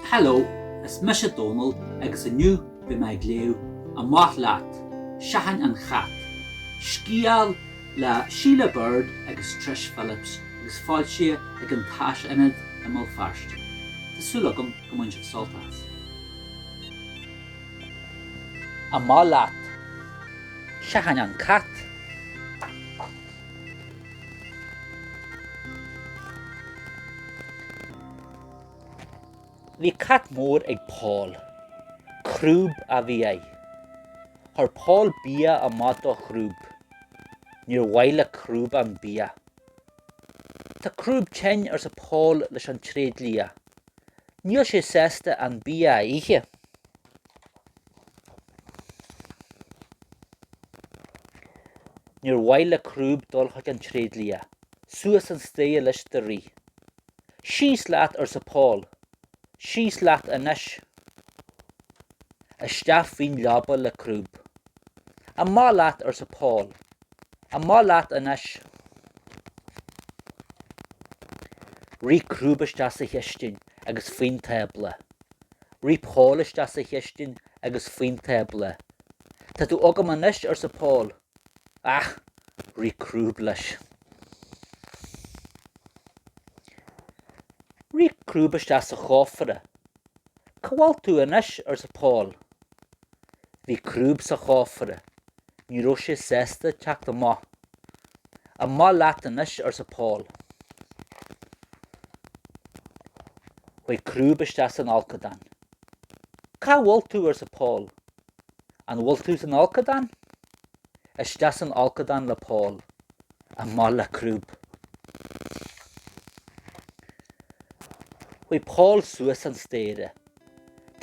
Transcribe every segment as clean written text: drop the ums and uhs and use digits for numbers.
Hello, is Misha Dónall agus aniu b'Amach Amach Leat Seachain an chat. Scéal le Síle Bird agus Trish Phillips agus Foilsitheoir ag an tÁisionad I mBull Fearst. Tásúlagam go muinteach soltas. Amach Leat Seachain an chat. Bhí cat mór ag Paul, crúb a bhí é. Thar Paul bia a mát ó chrúb, níor bhaile crúb an bia. Tá crúb tein sa Paul leis an tréad lia. Níl sé sésta an bia a ihe. Níor bhaile crúb dul chuig an tréad lia, suas an stéa leis de rí. Síos leat sa Paul, síos leat inis. Isteach bhín leaba le crúb. Amach leat sa Paul, amach leat inis. Rí crúb isteach sa cheistin agus faoin table. Rí Paul isteach sa cheistin agus faoin table. Tá tú agam inis sa Paul. Ach, rí crúb leis. Rí crúb isteach sa chófara. Cahfuil tú inis sa Paul. Bhí crúb sa chófara. Ní raibh sé sésta teacht amach. Amach leat inis sa Paul. Bhí crúb isteach san alcadan. Cá bhfuil tú sa Paul? An bhfuil tú san alcadan? Isteach san alcadan le Paul. Amach le crúb. Bhí Paul suas an stéire.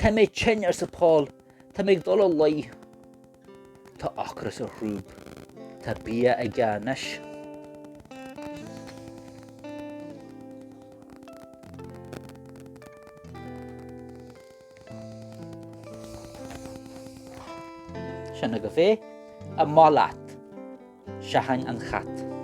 Tá mé tin sa Paul, tá mé dul a lai. Tá achra sa chrúb. Tá bia a gceannis. Sinna go bhé, Amach Leat Seachain an chat.